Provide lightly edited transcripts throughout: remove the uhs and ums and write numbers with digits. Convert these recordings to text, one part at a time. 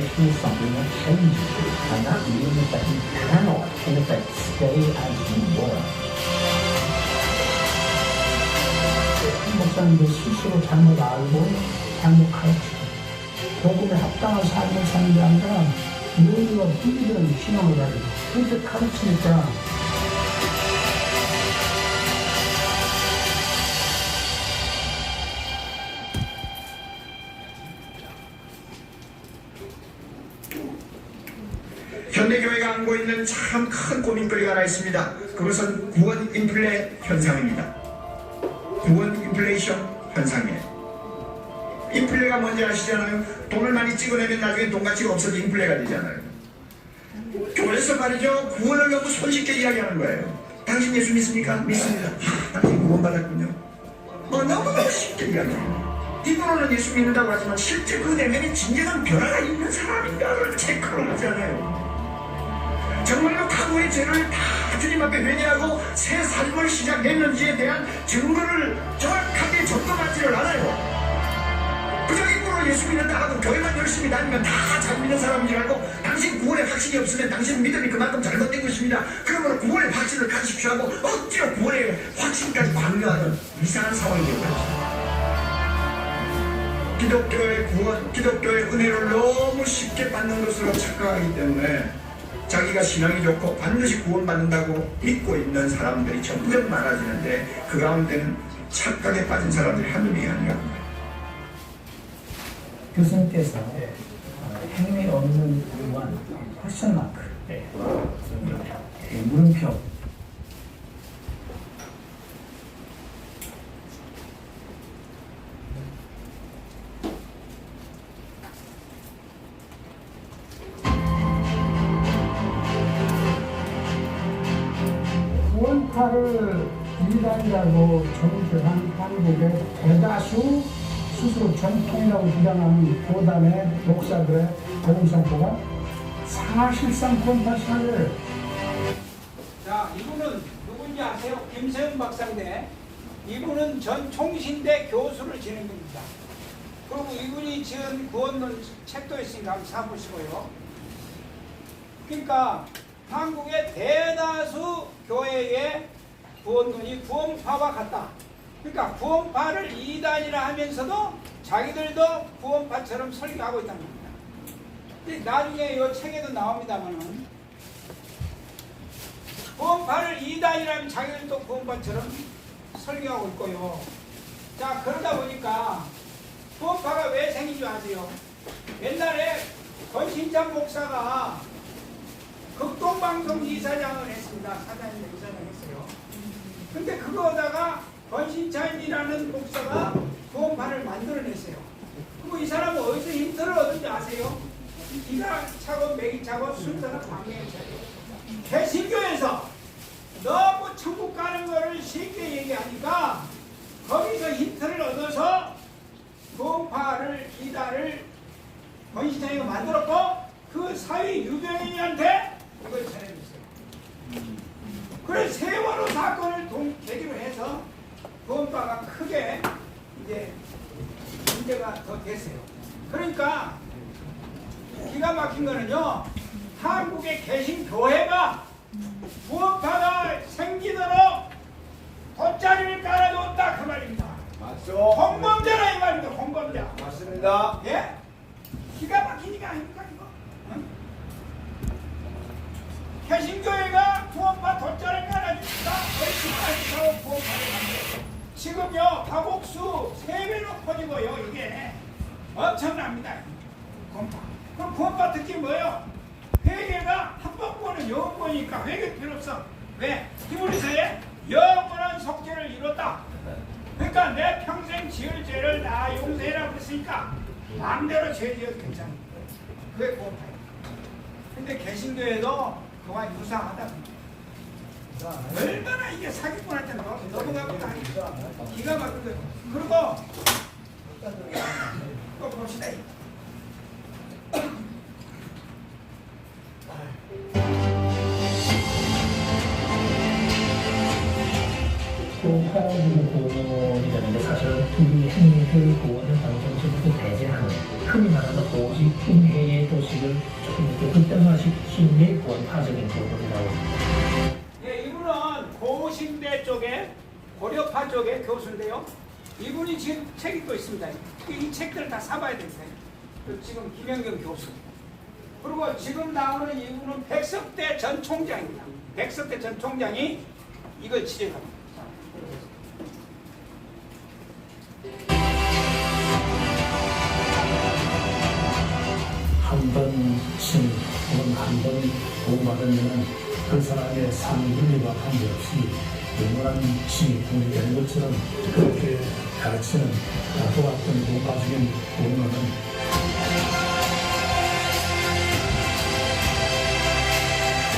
through something that changes you, and that means that you cannot, in effect, stay as you were. 목사님들 스스로 잘못 알고 잘못 가르치고 복음에 합당한 삶을 사는 게 아니라 너희가 부지런 신앙을 가지고 그렇게 가르치니까 현대교회가 안고 있는 참 큰 고민거리가 하나 있습니다. 그것은 구원 인플레 현상입니다. 구원 인플레이션 현상이에요. 인플레가 뭔지 아시잖아요? 돈을 많이 찍어내면 나중에 돈 가치가 없어져 인플레가 되잖아요. 교회에서 말이죠, 구원을 너무 손쉽게 이야기하는 거예요. 당신 예수 믿습니까? 믿습니다. 당신 구원받았군요. 너무너무 쉽게 이야기해요. 입으로는 예수 믿는다고 하지만 실제 그 내면에 진정한 변화가 있는 사람인가를 체크를 하잖아요. 정말로 과거의 죄를 다 주님 앞에 회개하고 새 삶을 시작했는지에 대한 증거를 정확하게 점검하지를 않아요. 그저 입으로 예수 믿는다 하고 교회만 열심히 다니면 다 잘 믿는 사람인 줄 알고 당신 구원의 확신이 없으면 당신 믿음이 그만큼 잘못된 것입니다. 그러므로 구원의 확신을 가지십시오 하고 억지로 구원의 확신까지 강요하는 이상한 상황이 되고 있습니다. 기독교의 구원, 기독교의 은혜를 너무 쉽게 받는 것으로 착각하기 때문에 자기가 신앙이 좋고 반드시 구원받는다고 믿고 있는 사람들이 점점 많아지는데 그 가운데는 착각에 빠진 사람들이 한두 명이 아니라 교수님께서 행위 없는 의원 퀘스천 마크 물음표 구원파를 이단이라고 정죄한 한국의 대다수 스스로 정통이라고 주장하는 교단의 목사들의 복음선포가 사실상 구원파 신앙을 자, 이분은 누군지 아세요? 김세훈 박사인데 이분은 전 총신대 교수를 지낸 겁니다. 그리고 이분이 지은 구원론 책도 있으니까 한번 사보시고요. 그러니까 한국의 대다수 교회의 구원론이 구원파와 같다. 그러니까 구원파를 이단이라 하면서도 자기들도 구원파처럼 설교하고 있다는 겁니다. 근데 나중에 이 책에도 나옵니다만은 구원파를 이단이라 하면 자기들도 구원파처럼 설교하고 있고요. 자, 그러다 보니까 구원파가 왜 생긴 줄 아세요? 옛날에 권신찬 목사가 극동방송 이사장을 했습니다. 사장님 이사장 했어요. 근데 그거다가 권신찬이라는 목사가 구원파를 만들어냈어요. 그리고 이 사람은 어디서 힌트를 얻은지 아세요? 기가 차고 맥이 차고 순서는 방향이 차요. 개신교에서 너무 천국 가는 거를 쉽게 얘기하니까 거기서 힌트를 얻어서 구원파를 이단을 권신찬이가 만들었고 그 사위 유병인한테 이걸 전해줬어요. 그래서 세월호 사건을 계기로 해서 구원파가 크게 이제 문제가 더 됐어요. 그러니까 기가 막힌 거는요, 한국의 개신교회가 구원파가 생기도록 돗자리를 깔아놓았다 그 말입니다. 맞죠? 공범자라 이 말입니다. 공범자. 맞습니다. 예? 기가 막히니까 아닙니까 이거? 응? 개신교회가 구원파 돗자리를 깔아주니까 열심히 하고 구원파를 만들었어요. 지금요 가곡수 3배로 퍼지고요. 이게 엄청납니다. 구원파. 그럼 구원파 특징이 뭐예요? 회개가 한 번보는 영원이니까 회개 필요 없어. 왜? 히브리서에 영원한 속죄를 이뤘다. 그러니까 내 평생 지을 죄를 나 용서해라 그랬으니까 마음대로 죄 지어도 괜찮아. 그게 구원파예요. 근데 개신교회도 그와 유사하다. 얼마나 이게 사기꾼한테 넘어가고 다니까 기가 막힌 거예요. 그리고 또 봅시다. 또 화양지구 구원이라는 게 사실 우리 행위들 구원을 방송적으로 배제하는 흔히 말하는 오직 은혜의 도시 우리를 조금 이렇게 극단화시킨 원파적인 부분이라고. 예, 이분은 고신대 쪽에 고려파 쪽의 교수인데요. 이분이 지금 책이 또 있습니다. 이 책들을 다 사봐야 되세요. 지금 김영경 교수. 그리고 지금 나오는 이분은 백석대 전 총장입니다. 백석대 전 총장이 이걸 지적합니다. 한 번씩 혹은 한 번 보호받으면 그 사람의 삶윤리와 관계없이 영원한 칭이 공개되는 것처럼 그렇게 가르치는 도왔던 문화적인 본어는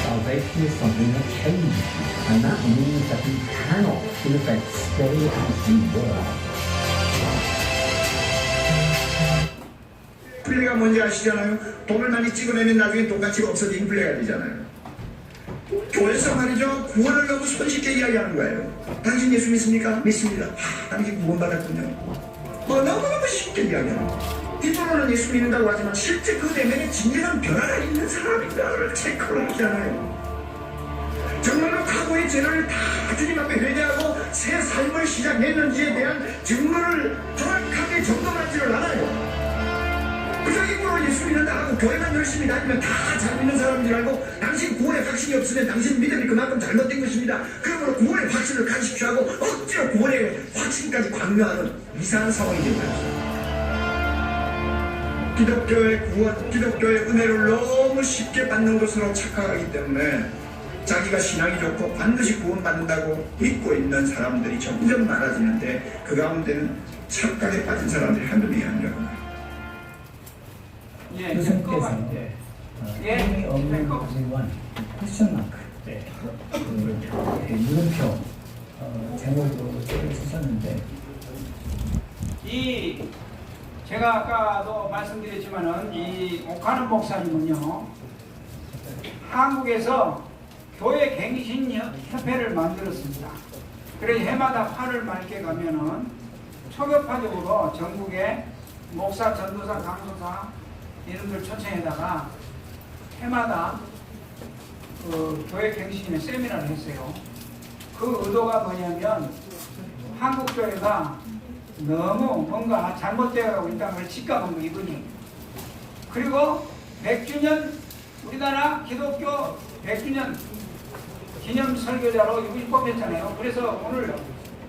Salvation is something that changes you, and that means that you cannot, in effect, stay as you were. 인플레가 뭔지 아시잖아요? 돈을 많이 찍어내면 나중에 돈 가치가 없어져 인플레가 되잖아요. 교회에서 말이죠, 구원을 너무 손쉽게 이야기하는 거예요. 당신 예수 믿습니까? 믿습니다. 당신 구원받았군요. 너무너무 쉽게 이야기하는 거예요. 뒷부분은 예수 믿는다고 하지만 실제 그 내면에 진정한 변화가 있는 사람인가를 체크를 하잖아요. 정말로 과거의 죄를 다 주님 앞에 회개하고 새 삶을 시작했는지에 대한 증거를 정확하게 점검하지를 않아요. 그저 입으로 예수 믿는다 하고 교회만 열심히 다니면 다 잘 믿는 사람인 줄 알고 당신 구원의 확신이 없으면 당신 믿음이 그만큼 잘못된 것입니다. 그러므로 구원의 확신을 가지십시오 하고 억지로 구원의 확신까지 강요하는 이상한 상황이 된 거예요. 기독교의 구원, 기독교의 은혜를 너무 쉽게 받는 것으로 착각하기 때문에 자기가 신앙이 좋고 반드시 구원받는다고 믿고 있는 사람들이 점점 많아지는데 그 가운데는 착각에 빠진 사람들이 한두 명이 아니라고. 예, 교수님께서 힘이 없는 가지원 퀘스천 마크 물음표 제목으로 쓰셨는데 이 제가 아까도 말씀드렸지만은 이 옥하는 목사님은요 한국에서 교회 갱신 협회를 만들었습니다. 그래서 해마다 8월 말께 가면은 초교파적으로 전국에 목사, 전도사, 강도사 이름들 초청해다가 해마다 교회 갱신의 세미나를 했어요. 그 의도가 뭐냐면 한국 교회가 너무 뭔가 잘못되어 있다는 걸 직감한 이분이. 그리고 100주년 우리나라 기독교 100주년 기념 설교자로 이분이 뽑혔잖아요. 그래서 오늘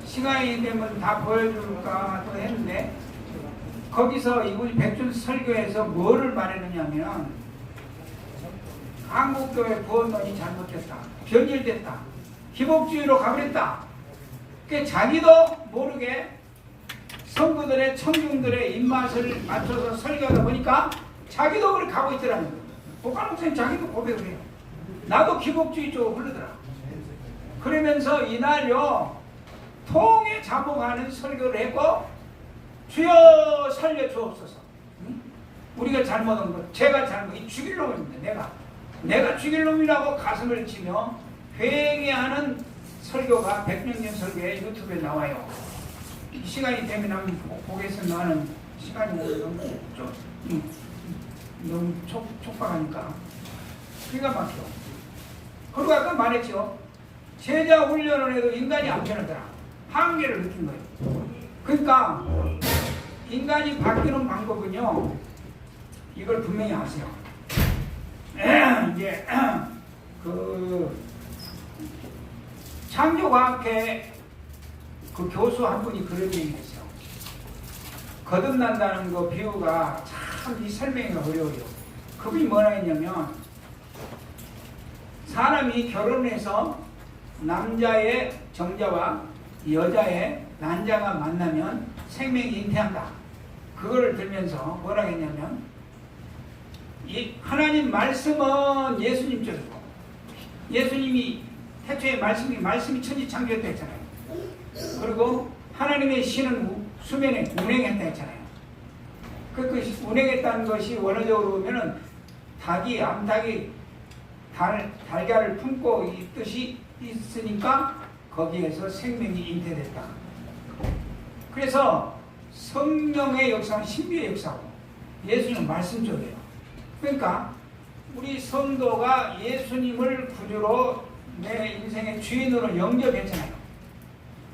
시간이 되면 다 보여줄까 또 했는데 거기서 이분이 100주년 설교에서 뭐를 말했느냐면 한국교회 구원론이 잘못됐다. 변질됐다. 기복주의로 가버렸다. 그 자기도 모르게 성도들의 청중들의 입맛을 맞춰서 설교하다 보니까 자기도 그렇게 가고 있더라는 거예요. 복한 목사님 자기도 고백을 해요. 나도 기복주의 쪽으로 흐르더라. 그러면서 이날요 통에 자복하는 설교를 했고 주여 살려주옵소서. 우리가 잘못한 것, 제가 잘못, 죽일 놈입니다. 내가 죽일 놈이라고 가슴을 치며 회개하는 설교가 100년 설교에 유튜브에 나와요. 시간이 되면 한번 보겠으면 하는 시간이 너무 촉박하니까 기가 막혀. 그리고 아까 말했죠. 제자 훈련을 해도 인간이 안 변하더라. 한계를 느낀 거예요. 그러니까 인간이 바뀌는 방법은요. 이걸 분명히 아세요. 이제 그 창조과학회 그 교수 한 분이 그런 얘기를 했어요. 거듭난다는 그 비유가 참 이 설명이 어려워요. 그분이 뭐라 했냐면 사람이 결혼해서 남자의 정자와 여자의 난자가 만나면 생명이 잉태한다. 그거를 들면서 뭐라 했냐면 이 하나님 말씀은 예수님 쪽이고 예수님이 태초에 말씀이 천지창조했다 했잖아요. 그리고 하나님의 신은 수면에 운행했다 했잖아요. 그 운행했다는 것이 원어적으로 보면은 암탉이 달걀을 품고 있듯이 있으니까 거기에서 생명이 잉태됐다. 그래서 성령의 역사는 신비의 역사고 예수는 말씀 쪽이에요. 그러니까 우리 성도가 예수님을 구주로 내 인생의 주인으로 영접했잖아요.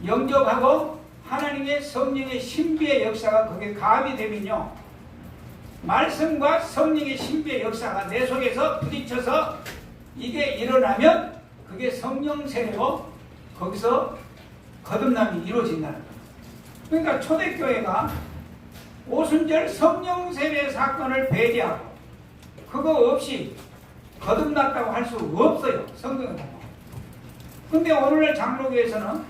영접하고 하나님의 성령의 신비의 역사가 거기에 가합이 되면요, 말씀과 성령의 신비의 역사가 내 속에서 부딪혀서 이게 일어나면 그게 성령 세례고 거기서 거듭남이 이루어진다는 거예요. 그러니까 초대교회가 오순절 성령 세례 사건을 배제하고 그거 없이 거듭났다고 할 수 없어요. 성경에 보면. 근데 오늘날 장로교에서는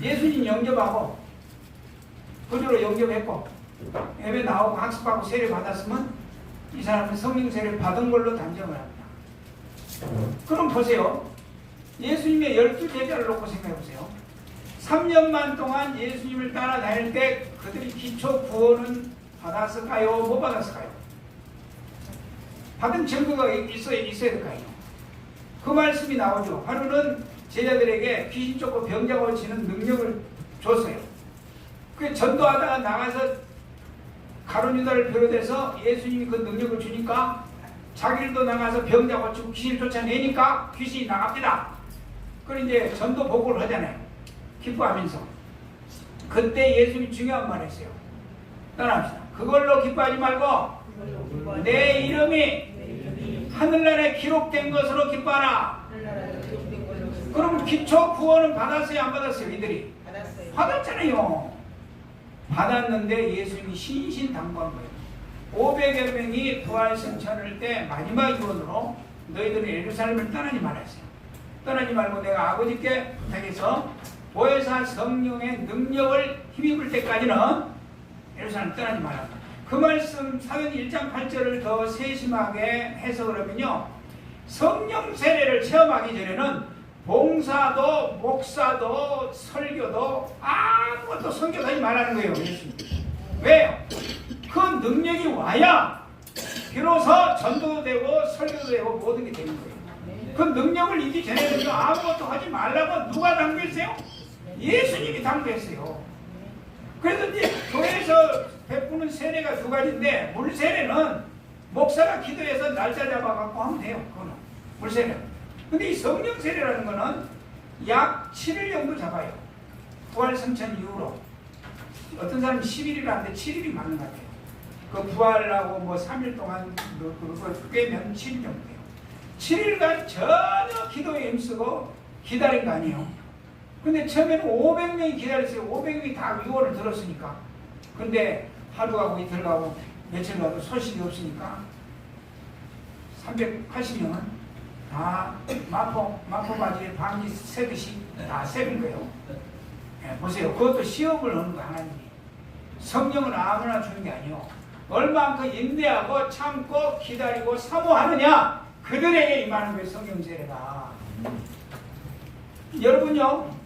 예수님 영접하고 구주로 영접했고 예배 나오고 학습하고 세례 받았으면 이 사람은 성령 세례 받은 걸로 단정을 합니다. 그럼 보세요. 예수님의 12제자를 놓고 생각해 보세요. 3년만 동안 예수님을 따라다닐 때 그들이 기초 구원은 받았을까요? 못 받았을까요? 받은 증거가 있어야 될까요? 그 말씀이 나오죠. 하루는 제자들에게 귀신 쫓고 병자 고치는 능력을 줬어요. 그 전도하다가 나가서 가룟 유다를 비롯해서 예수님이 그 능력을 주니까 자기들도 나가서 병자 고치고 귀신 쫓아내니까 귀신이 나갑니다. 그걸 이제 전도 보고를 하잖아요. 기뻐하면서. 그때 예수님이 중요한 말 했어요. 따라합시다. 그걸로 기뻐하지 말고 내 이름이 하늘나라에 기록된 것으로 기뻐하라. 그럼 기초 구원은 받았어요? 안 받았어요? 이들이? 받았잖아요. 받았는데 예수님이 신신당부한 거예요. 500여 명이 부활승천을 때 마지막 유언으로 너희들은 예루살렘을 떠나지 말았어요. 떠나지 말고 내가 아버지께 부탁해서 보혜사 성령의 능력을 힘입을 때까지는 예루살렘을 떠나지 말라. 그 말씀 사도행 1장 8절을 더 세심하게 해석을 하면요, 성령 세례를 체험하기 전에는 봉사도 목사도 설교도 아무것도 선교하지 말라는 거예요. 예수님. 왜요? 그 능력이 와야 비로소 전도도 되고 설교도 되고 모든 게 되는 거예요. 그 능력을 이기 전에는 아무것도 하지 말라고 누가 당부했어요? 예수님이 당부했어요. 그래서 이제 교회에서 베푸는 세례가 두 가지인데, 물 세례는 목사가 기도해서 날짜 잡아갖고 하면 돼요. 그거는 물 세례. 근데 이 성령 세례라는 거는 약 7일 정도 잡아요. 부활 승천 이후로. 어떤 사람은 10일이라 하는데 7일이 맞는 것 같아요. 그 부활하고 뭐 3일 동안 그걸 빼면 7일 정도 돼요. 7일간 전혀 기도에 힘쓰고 기다린 거 아니에요. 근데 처음에는 500명이 기다렸어요. 500명이 다 유언을 들었으니까. 근데 하루 가고 이틀 가고 며칠 가도 소식이 없으니까 380명은 다 마포바지에 방지 새듯이 다 새는 거예요. 네, 보세요. 그것도 시험을 하는 거 하나님이. 성령을 아무나 주는 게 아니에요. 얼마만큼 인내하고 참고 기다리고 사모하느냐, 그들에게 임하는 거예요. 성령 세례가. 여러분요,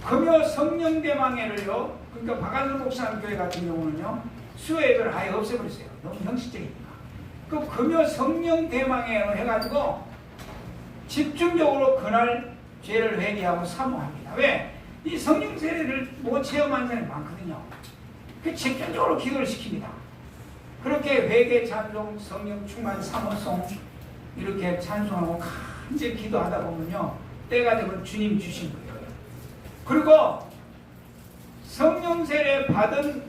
금요 성령 대망회를요, 그러니까 박한선 목사님 교회 같은 경우는요, 수요 예배를 아예 없애버렸어요. 너무 형식적이니까. 그 금요 성령 대망회로 해가지고 집중적으로 그날 죄를 회개하고 사모합니다. 왜? 이 성령 세례를 못 체험한 사람이 많거든요. 그 집중적으로 기도를 시킵니다. 그렇게 회개, 찬송, 성령 충만, 사모송 이렇게 찬송하고 간절히 기도하다 보면요, 때가 되면 주님 주신 거예요. 그리고 성령 세례 받은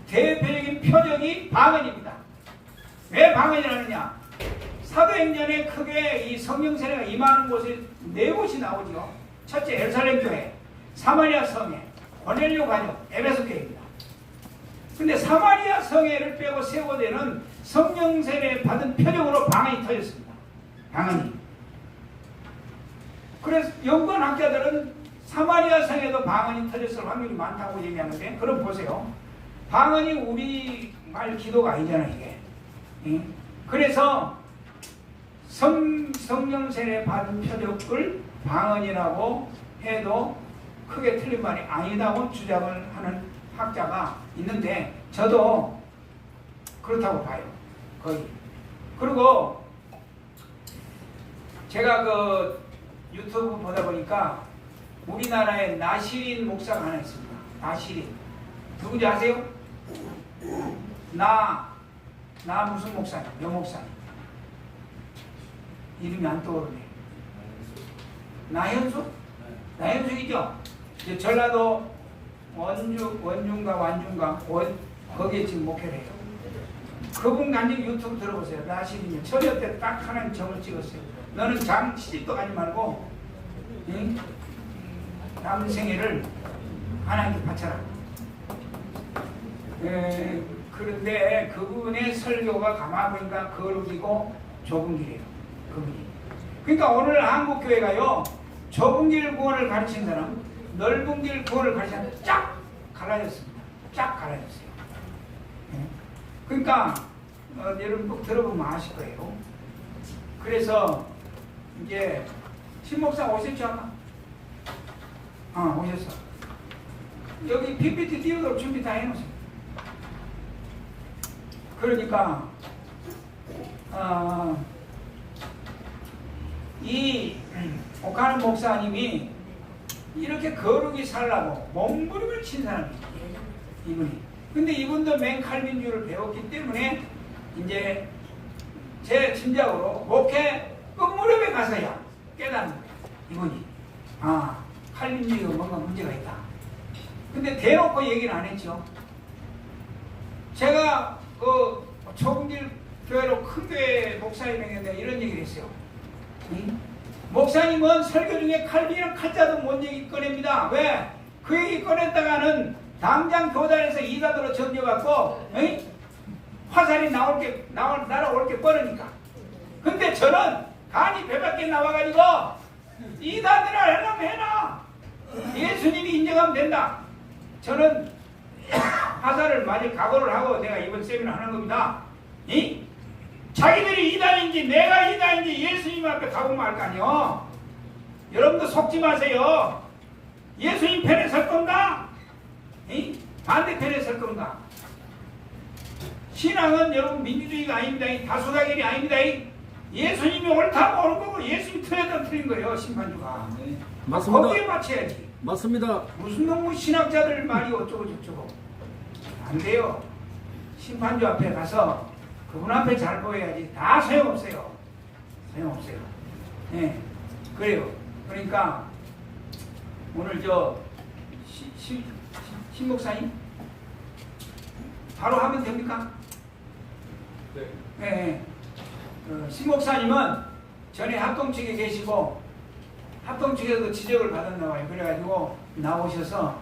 대표적인 표적이 방언입니다. 왜 방언이라느냐? 사도행전에 크게 이 성령 세례가 임하는 곳이 네 곳이 나오죠. 첫째 예루살렘 교회, 사마리아 성회, 고넬료 가족, 에베소 교회입니다. 근데 사마리아 성회를 빼고 세 곳에는 성령 세례 받은 표적으로 방언이 터졌습니다. 방언이. 그래서 연구학자들은 사마리아 성에도 방언이 터졌을 확률이 많다고 얘기하는데, 그럼 보세요. 방언이 우리 말 기도가 아니잖아요, 이게. 그래서 성령 세례 받은 표적을 방언이라고 해도 크게 틀린 말이 아니다고 주장을 하는 학자가 있는데, 저도 그렇다고 봐요. 거의. 그리고 제가 그 유튜브 보다 보니까 우리나라에 나시린 목사가 하나 있습니다. 나시린. 누군지 아세요? 나 무슨 목사님, 여 목사님. 이름이 안 떠오르네. 나현숙? 나현숙이죠? 이제 전라도 원중가 거기에 지금 목회를 해요. 그분 간증 유튜브 들어보세요. 나 12년 처녀 때 딱 하나님 점을 찍었어요. 너는 시집도 가지 말고 응? 남은 생애를 하나님께 바쳐라. 그런데 그분의 설교가 가만 보니까 거룩이고 좁은 길이에요. 그분이. 그러니까 오늘 한국교회가요, 좁은 길 구원을 가르친 사람, 넓은 길 구원을 가르친 사람 쫙 갈라졌습니다. 쫙 갈라졌어요. 그러니까 여러분 꼭 들어보면 아실 거예요. 그래서 이제 신목사 오셨죠? 아까? 오셨어. 여기 PPT 띄우도록 준비 다 해놓으세요. 그러니까 이 오카는 목사님이 이렇게 거룩히 살라고 몸부림을 친 사람이에요. 이분이. 근데 이분도 맨칼빈주를 배웠기 때문에 이제 제 짐작으로 목회 끝무렵에 가서야 깨닫는 거예요. 이분이. 칼빈주의가 뭔가 문제가 있다. 근데 대놓고 얘기는 안 했죠. 제가 그 좁은길 교회로 큰 교회 목사님에게 이런 얘기를 했어요. 목사님은 설교 중에 칼빈이랑 칼자도 못 얘기 꺼냅니다. 왜? 그 얘기 꺼냈다가는 당장 교단에서 이단으로 전혀갖고 화살이 날아올 게 뻔하니까. 근데 저는 간이 배 밖에 나와가지고 이단이라 하려면 해라. 예수님이 인정하면 된다. 저는 화살을 맞을 각오를 하고 내가 이번 세미나 하는 겁니다. 자기들이 이단인지 내가 이단인지 예수님 앞에 가보면 알 거 아니요. 여러분도 속지 마세요. 예수님 편에 설 건가? 반대편에 설 건가? 신앙은 여러분 민주주의가 아닙니다. 다수다결이 아닙니다. 예수님이 옳다고 옳은 거고 예수님이 틀렸다고 틀린 거예요. 심판주가. 맞습니다. 거기에 맞춰야지. 맞습니다. 무슨 놈의 신학자들 말이 어쩌고 저쩌고. 안 돼요. 심판주 앞에 가서 그분 앞에 잘 보여야지. 다 소용없어요. 소용없어요. 네. 그래요. 그러니까 오늘 신 목사님 바로 하면 됩니까? 네. 네. 신 목사님은 전에 합동 측에 계시고 합동 측에서도 지적을 받았나 봐요. 그래가지고 나오셔서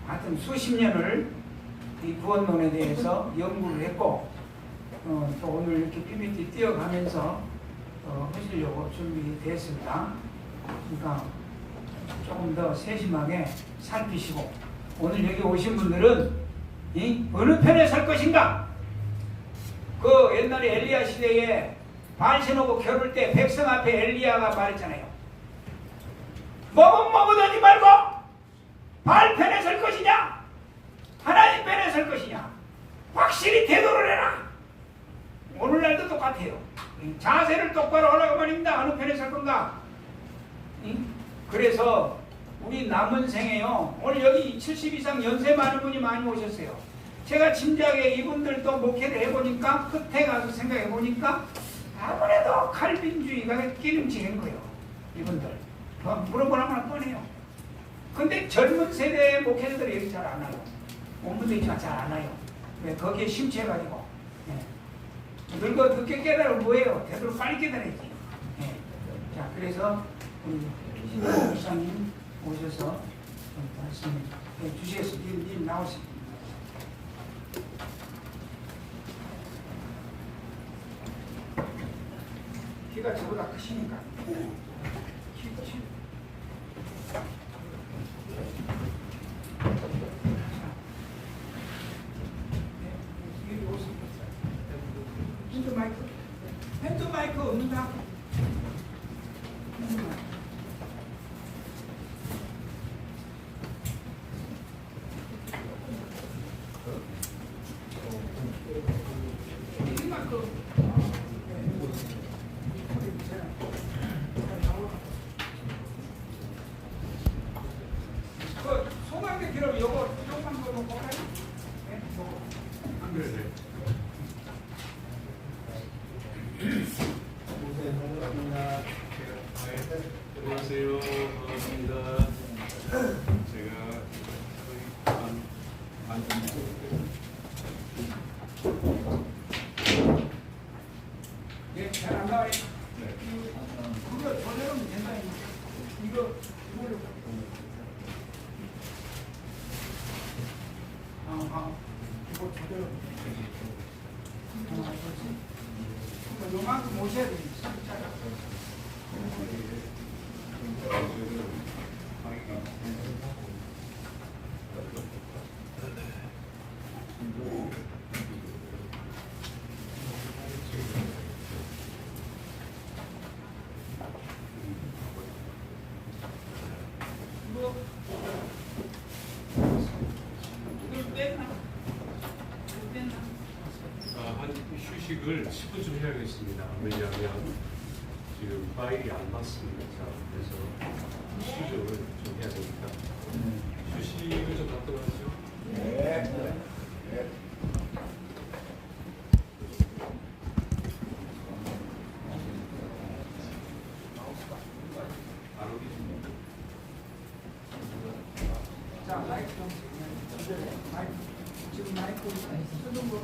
하여튼 수십 년을 이 구원론에 대해서 연구를 했고 또 오늘 이렇게 PPT 띄어가면서 하시려고 준비됐습니다. 그러니까 조금 더 세심하게 살피시고 오늘 여기 오신 분들은 어느 편에 설 것인가? 그 옛날에 엘리야 시대에 발신하고 겨룰 때 백성 앞에 엘리야가 말했잖아요. 머뭇머뭇하지 말고 바알 편에 설 것이냐? 하나님 편에 설 것이냐? 확실히 대도를 해라. 오늘날도 똑같아요. 자세를 똑바로 하라고 말입니다. 어느 편에 설 건가? 그래서 우리 남은 생에요. 오늘 여기 70 이상 연세 많은 분이 많이 오셨어요. 제가 짐작에 이분들도 목회를 해보니까 끝에 가서 생각해보니까 아무래도 칼빈주의가 기름진 거예요. 이분들. 물어보라면 뻔해요. 근데 젊은 세대의 목회자들이 여기 잘 안 와요. 본분도 있지만 잘 안 와요. 왜? 거기에 심취해가지고. 늙어 늦게 깨달으면 뭐예요? 되도록 빨리 깨달아야지. 자, 그래서 우리 신동 목사님 오셔서 말씀 주시겠습니다. 님 나오세요. 키가 저보다 크시니까. 핸드 마이크 없는가? 소강대 그럼 요거 조금만 더 볼까요? 네, 요거. 예, 잘 안 나와요. 이거 저대로면 된다. 이거 이걸로. 이거 저대로. 요만큼 오셔야 돼. 한 휴식을 10분쯤 해야겠습니다. 왜냐하면 지금 파일이 안 맞습니다. 그래서 수정을 좀 해야 되니까 휴식을 좀 갖도록 하죠. 자, 마이크 좀. 마이크. 지금 마이크 쓰는 거.